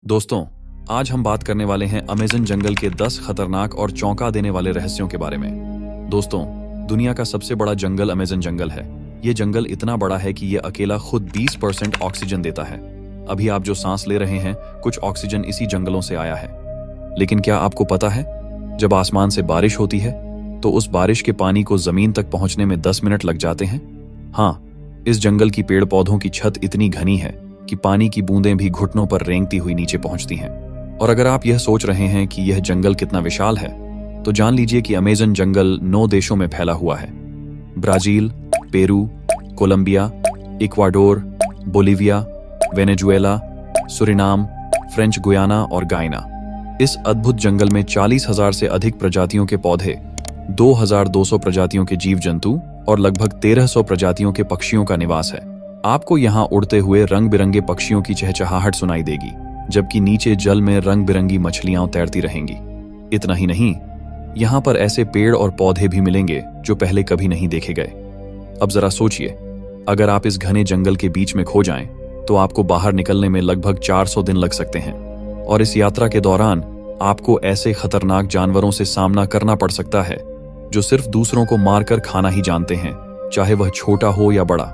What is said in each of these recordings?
दोस्तों, आज हम बात करने वाले हैं अमेज़न जंगल के 10 खतरनाक और चौंका देने वाले रहस्यों के बारे में। दोस्तों, दुनिया का सबसे बड़ा जंगल अमेज़न जंगल है। ये जंगल इतना बड़ा है कि ये अकेला खुद 20% ऑक्सीजन देता है। अभी आप जो सांस ले रहे हैं, कुछ ऑक्सीजन इसी जंगलों से आया है। लेकिन क्या आपको पता है, जब आसमान से बारिश होती है तो उस बारिश के पानी को जमीन तक पहुंचने में 10 मिनट लग जाते हैं। हाँ, इस जंगल की पेड़ पौधों की छत इतनी घनी है कि पानी की बूंदें भी घुटनों पर रेंगती हुई नीचे पहुंचती हैं। और अगर आप यह सोच रहे हैं कि यह जंगल कितना विशाल है, तो जान लीजिए कि अमेज़न जंगल 9 देशों में फैला हुआ है। Brazil, Peru, Colombia, Ecuador, Bolivia, Venezuela, Suriname, French Guiana और गायना। इस अद्भुत जंगल में 40,000 से अधिक प्रजातियों के पौधे, 2,200 प्रजातियों के जीव जंतु और लगभग 1,300 प्रजातियों के पक्षियों का निवास है। आपको यहाँ उड़ते हुए रंग बिरंगे पक्षियों की चहचहाहट सुनाई देगी, जबकि नीचे जल में रंग बिरंगी मछलियां तैरती रहेंगी। इतना ही नहीं, यहाँ पर ऐसे पेड़ और पौधे भी मिलेंगे जो पहले कभी नहीं देखे गए। अब जरा सोचिए, अगर आप इस घने जंगल के बीच में खो जाएं, तो आपको बाहर निकलने में लगभग 400 दिन लग सकते हैं। और इस यात्रा के दौरान आपको ऐसे खतरनाक जानवरों से सामना करना पड़ सकता है जो सिर्फ दूसरों को मारकर खाना ही जानते हैं, चाहे वह छोटा हो या बड़ा।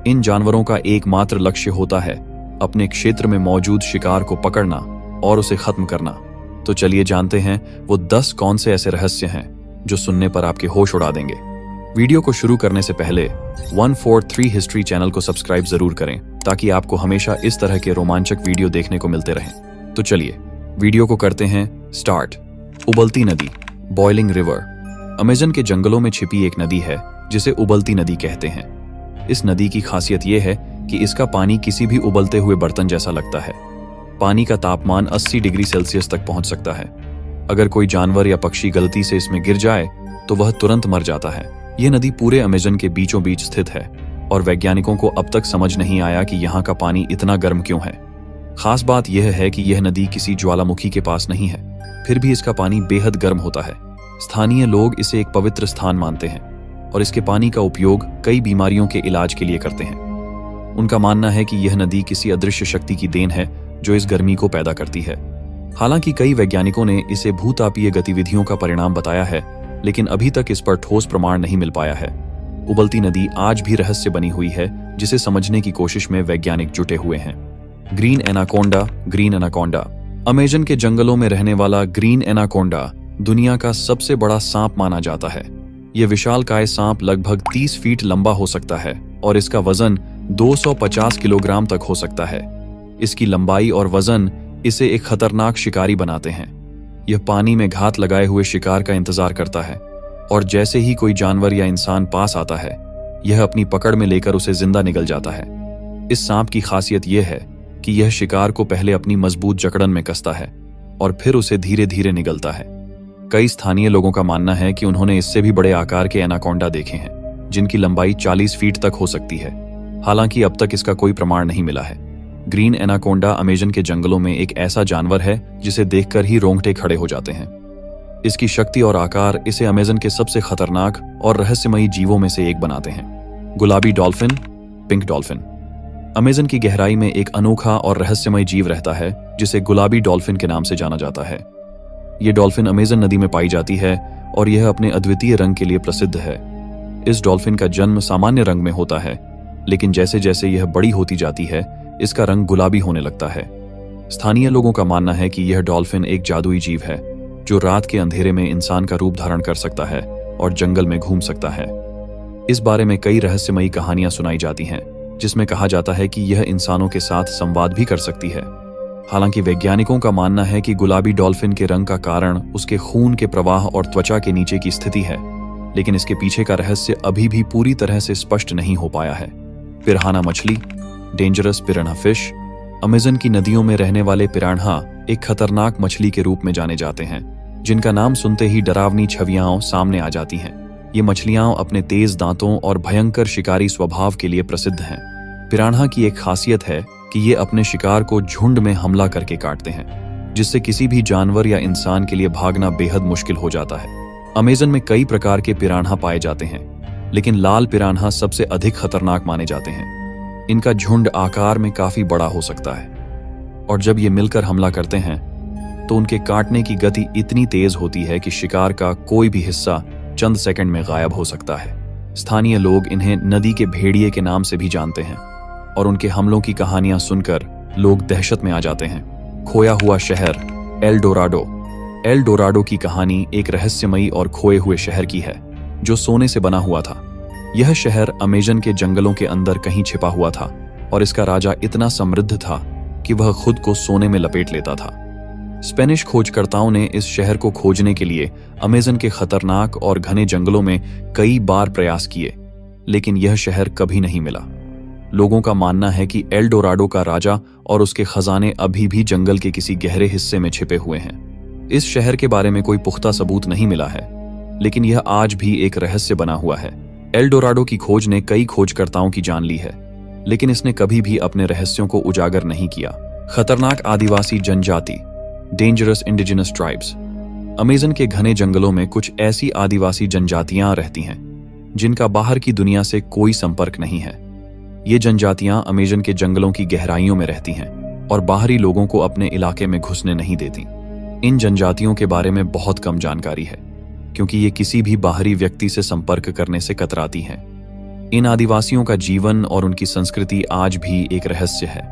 इन जानवरों का एकमात्र लक्ष्य होता है अपने क्षेत्र में मौजूद शिकार को पकड़ना और उसे खत्म करना। तो चलिए जानते हैं वो 10 कौन से ऐसे रहस्य हैं जो सुनने पर आपके होश उड़ा देंगे। वीडियो को शुरू करने से पहले 143 हिस्ट्री चैनल को सब्सक्राइब जरूर करें, ताकि आपको हमेशा इस तरह के रोमांचक वीडियो देखने को मिलते रहें। तो चलिए वीडियो को करते हैं स्टार्ट। उबलती नदी, बॉइलिंग रिवर। अमेज़न के जंगलों में छिपी एक नदी है जिसे उबलती नदी कहते हैं। इस नदी की खासियत यह है कि इसका पानी किसी भी उबलते हुए बर्तन जैसा लगता है। पानी का तापमान 80 डिग्री सेल्सियस तक पहुंच सकता है। अगर कोई जानवर या पक्षी गलती से इसमें गिर जाए तो वह तुरंत मर जाता है। यह नदी पूरे अमेज़न के बीचों बीच स्थित है और वैज्ञानिकों को अब तक समझ नहीं आया कि यहाँ का पानी इतना गर्म क्यों है। खास बात यह है कि यह नदी किसी ज्वालामुखी के पास नहीं है, फिर भी इसका पानी बेहद गर्म होता है। स्थानीय लोग इसे एक पवित्र स्थान मानते हैं और इसके पानी का उपयोग कई बीमारियों के इलाज के लिए करते हैं। उनका मानना है कि यह नदी किसी अदृश्य शक्ति की देन है जो इस गर्मी को पैदा करती है। हालांकि कई वैज्ञानिकों ने इसे भूतापीय गतिविधियों का परिणाम बताया है, लेकिन अभी तक इस पर ठोस प्रमाण नहीं मिल पाया है। उबलती नदी आज भी रहस्य बनी हुई है, जिसे समझने की कोशिश में वैज्ञानिक जुटे हुए हैं। Green anaconda. Green anaconda Amazon के जंगलों में रहने वाला ग्रीन एनाकोंडा दुनिया का सबसे बड़ा सांप माना जाता है। यह विशालकाय सांप लगभग 30 फीट लंबा हो सकता है और इसका वजन 250 किलोग्राम तक हो सकता है। इसकी लंबाई और वजन इसे एक खतरनाक शिकारी बनाते हैं। यह पानी में घात लगाए हुए शिकार का इंतजार करता है और जैसे ही कोई जानवर या इंसान पास आता है, यह अपनी पकड़ में लेकर उसे जिंदा निगल जाता है। इस सांप की खासियत यह है कि यह शिकार को पहले अपनी मजबूत जकड़न में कसता है और फिर उसे धीरे धीरे निगलता है। कई स्थानीय लोगों का मानना है कि उन्होंने इससे भी बड़े आकार के एनाकोंडा देखे हैं, जिनकी लंबाई 40 फीट तक हो सकती है। हालांकि अब तक इसका कोई प्रमाण नहीं मिला है। ग्रीन एनाकोंडा अमेज़न के जंगलों में एक ऐसा जानवर है जिसे देखकर ही रोंगटे खड़े हो जाते हैं। इसकी शक्ति और आकार इसे अमेज़न के सबसे खतरनाक और रहस्यमयी जीवों में से एक बनाते हैं। गुलाबी डॉल्फिन, पिंक डॉल्फिन। अमेज़न की गहराई में एक अनोखा और रहस्यमय जीव रहता है जिसे गुलाबी डॉल्फिन के नाम से जाना जाता है। ये डॉल्फिन अमेज़न नदी में पाई जाती है और यह अपने अद्वितीय रंग के लिए प्रसिद्ध है। इस डॉल्फिन का जन्म सामान्य रंग में होता है, लेकिन जैसे जैसे यह बड़ी होती जाती है, इसका रंग गुलाबी होने लगता है। स्थानीय लोगों का मानना है कि यह डॉल्फिन एक जादुई जीव है जो रात के अंधेरे में इंसान का रूप धारण कर सकता है और जंगल में घूम सकता है। इस बारे में कई रहस्यमयी कहानियां सुनाई जाती हैं, जिसमें कहा जाता है कि यह इंसानों के साथ संवाद भी कर सकती है। हालांकि वैज्ञानिकों का मानना है कि गुलाबी डॉल्फिन के रंग का कारण उसके खून के प्रवाह और त्वचा के नीचे की स्थिति है, लेकिन इसके पीछे का रहस्य अभी भी पूरी तरह से स्पष्ट नहीं हो पाया है। पिरान्हा मछली, डेंजरस पिरान्हा फिश। अमेज़न की नदियों में रहने वाले पिरान्हा एक खतरनाक मछली के रूप में जाने जाते हैं, जिनका नाम सुनते ही डरावनी छवियां सामने आ जाती हैं। ये मछलियां अपने तेज दांतों और भयंकर शिकारी स्वभाव के लिए प्रसिद्ध हैं। पिरान्हा की एक खासियत है कि ये अपने शिकार को झुंड में हमला करके काटते हैं, जिससे किसी भी जानवर या इंसान के लिए भागना बेहद मुश्किल हो जाता है। अमेज़न में कई प्रकार के पिरान्हा पाए जाते हैं, लेकिन लाल पिरान्हा सबसे अधिक खतरनाक माने जाते हैं। इनका झुंड आकार में काफी बड़ा हो सकता है और जब ये मिलकर हमला करते हैं तो उनके काटने की गति इतनी तेज होती है कि शिकार का कोई भी हिस्सा चंद सेकंड में गायब हो सकता है। स्थानीय लोग इन्हें नदी के भेड़िए के नाम से भी जानते हैं और उनके हमलों की कहानियां सुनकर लोग दहशत में आ जाते हैं। खोया हुआ शहर एल डोराडो। एल डोराडो की कहानी एक रहस्यमयी और खोए हुए शहर की है जो सोने से बना हुआ था। यह शहर अमेजन के जंगलों के अंदर कहीं छिपा हुआ था और इसका राजा इतना समृद्ध था कि वह खुद को सोने में लपेट लेता था। स्पेनिश खोजकर्ताओं ने इस शहर को खोजने के लिए अमेजन के खतरनाक और घने जंगलों में कई बार प्रयास किए, लेकिन यह शहर कभी नहीं मिला। लोगों का मानना है कि एल डोराडो का राजा और उसके खजाने अभी भी जंगल के किसी गहरे हिस्से में छिपे हुए हैं। इस शहर के बारे में कोई पुख्ता सबूत नहीं मिला है, लेकिन यह आज भी एक रहस्य बना हुआ है। एल डोराडो की खोज ने कई खोजकर्ताओं की जान ली है, लेकिन इसने कभी भी अपने रहस्यों को उजागर नहीं किया। खतरनाक आदिवासी जनजाति डेंजरस इंडिजिनस ट्राइब्स। अमेजन के घने जंगलों में कुछ ऐसी आदिवासी जनजातियां रहती हैं जिनका बाहर की दुनिया से कोई संपर्क नहीं है। ये जनजातियां अमेजन के जंगलों की गहराइयों में रहती हैं और बाहरी लोगों को अपने इलाके में घुसने नहीं देती। इन जनजातियों के बारे में बहुत कम जानकारी है क्योंकि ये किसी भी बाहरी व्यक्ति से संपर्क करने से कतराती हैं। इन आदिवासियों का जीवन और उनकी संस्कृति आज भी एक रहस्य है।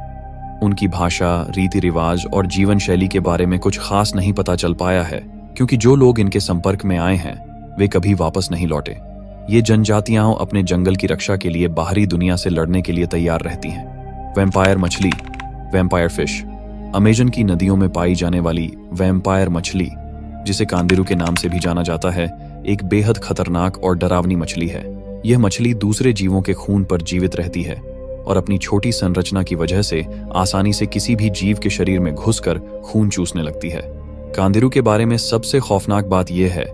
उनकी भाषा, रीति रिवाज और जीवन शैली के बारे में कुछ खास नहीं पता चल पाया है क्योंकि जो लोग इनके संपर्क में आए हैं वे कभी वापस नहीं लौटे। ये जनजातियां अपने जंगल की रक्षा के लिए बाहरी दुनिया से लड़ने के लिए तैयार रहती हैं। वैम्पायर मछली वैम्पायर फिश। अमेजन की नदियों में पाई जाने वाली वैम्पायर मछली, जिसे कांदिरू के नाम से भी जाना जाता है, एक बेहद खतरनाक और डरावनी मछली है। यह मछली दूसरे जीवों के खून पर जीवित रहती है और अपनी छोटी संरचना की वजह से आसानी से किसी भी जीव के शरीर में घुसकर खून चूसने लगती है। कांदिरू के बारे में सबसे खौफनाक बात यह है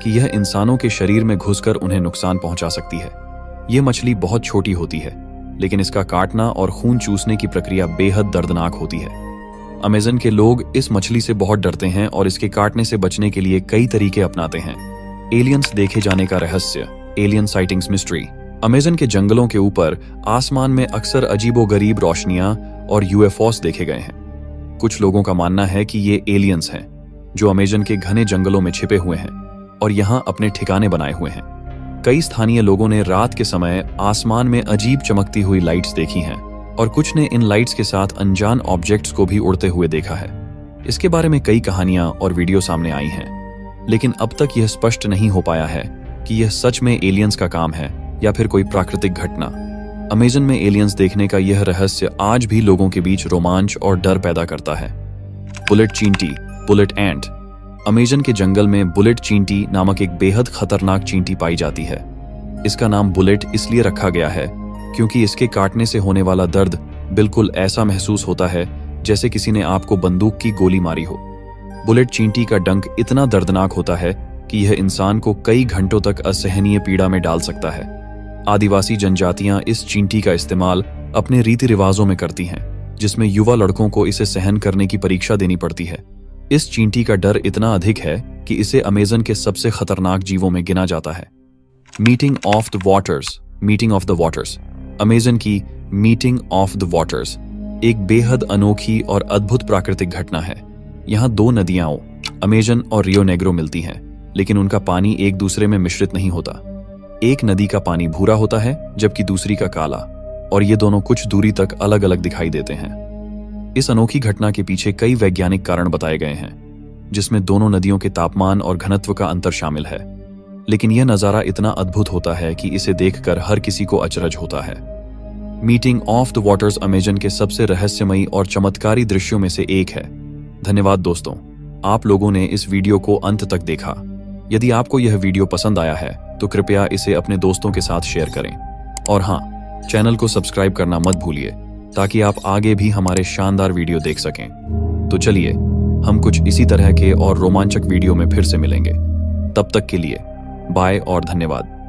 कि यह इंसानों के शरीर में घुसकर उन्हें नुकसान पहुंचा सकती है। यह मछली बहुत छोटी होती है, लेकिन इसका काटना और खून चूसने की प्रक्रिया बेहद दर्दनाक होती है। अमेजन के लोग इस मछली से बहुत डरते हैं और इसके काटने से बचने के लिए कई तरीके अपनाते हैं। एलियंस देखे जाने का रहस्य एलियन साइटिंग्स मिस्ट्री। अमेजन के जंगलों के ऊपर आसमान में अक्सर अजीबोगरीब रोशनियां और यूएफओस देखे गए हैं। कुछ लोगों का मानना है कि ये एलियंस हैं जो अमेजन के घने जंगलों में छिपे हुए हैं और यहां अपने ठिकाने बनाए हुए हैं। कई स्थानीय लोगों ने रात के समय आसमान में अजीब चमकती हुई लाइट्स देखी हैं और कुछ ने इन लाइट्स के साथ अनजान ऑब्जेक्ट्स को भी उड़ते हुए देखा है। इसके बारे में कई कहानियां और वीडियो सामने आई हैं, लेकिन अब तक यह स्पष्ट नहीं हो पाया है कि यह सच में एलियंस का काम है या फिर कोई प्राकृतिक घटना। अमेजन में एलियंस देखने का यह रहस्य आज भी लोगों के बीच रोमांच और डर पैदा करता है। बुलेट चींटी बुलेट एंट। अमेजन के जंगल में बुलेट चींटी नामक एक बेहद खतरनाक चींटी पाई जाती है। इसका नाम बुलेट इसलिए रखा गया है क्योंकि इसके काटने से होने वाला दर्द बिल्कुल ऐसा महसूस होता है जैसे किसी ने आपको बंदूक की गोली मारी हो। बुलेट चींटी का डंक इतना दर्दनाक होता है कि यह इंसान को कई घंटों तक असहनीय पीड़ा में डाल सकता है। आदिवासी जनजातियां इस चींटी का इस्तेमाल अपने रीति रिवाजों में करती हैं, जिसमें युवा लड़कों को इसे सहन करने की परीक्षा देनी पड़ती है। इस चींटी का डर इतना अधिक है कि इसे अमेजन के सबसे खतरनाक जीवों में गिना जाता है। Meeting of the waters meeting of the waters. Amazon की मीटिंग ऑफ द वाटर्स एक बेहद अनोखी और अद्भुत प्राकृतिक घटना है। यहाँ दो नदियां अमेजन और रियो नेग्रो मिलती हैं, लेकिन उनका पानी एक दूसरे में मिश्रित नहीं होता। एक नदी का पानी भूरा होता है जबकि दूसरी का काला, और ये दोनों कुछ दूरी तक अलग अलग दिखाई देते हैं। इस अनोखी घटना के पीछे कई वैज्ञानिक कारण बताए गए हैं, जिसमें दोनों नदियों के तापमान और घनत्व का अंतर शामिल है। लेकिन यह नजारा इतना अद्भुत होता है कि इसे देखकर हर किसी को अचरज होता है। Meeting of the waters Amazon के सबसे रहस्यमयी और चमत्कारी दृश्यों में से एक है। धन्यवाद दोस्तों, आप लोगों ने इस वीडियो को अंत तक देखा। यदि आपको यह वीडियो पसंद आया है तो कृपया इसे अपने दोस्तों के साथ शेयर करें और हाँ, चैनल को सब्सक्राइब करना मत भूलिए ताकि आप आगे भी हमारे शानदार वीडियो देख सकें। तो चलिए, हम कुछ इसी तरह के और रोमांचक वीडियो में फिर से मिलेंगे। तब तक के लिए बाय और धन्यवाद।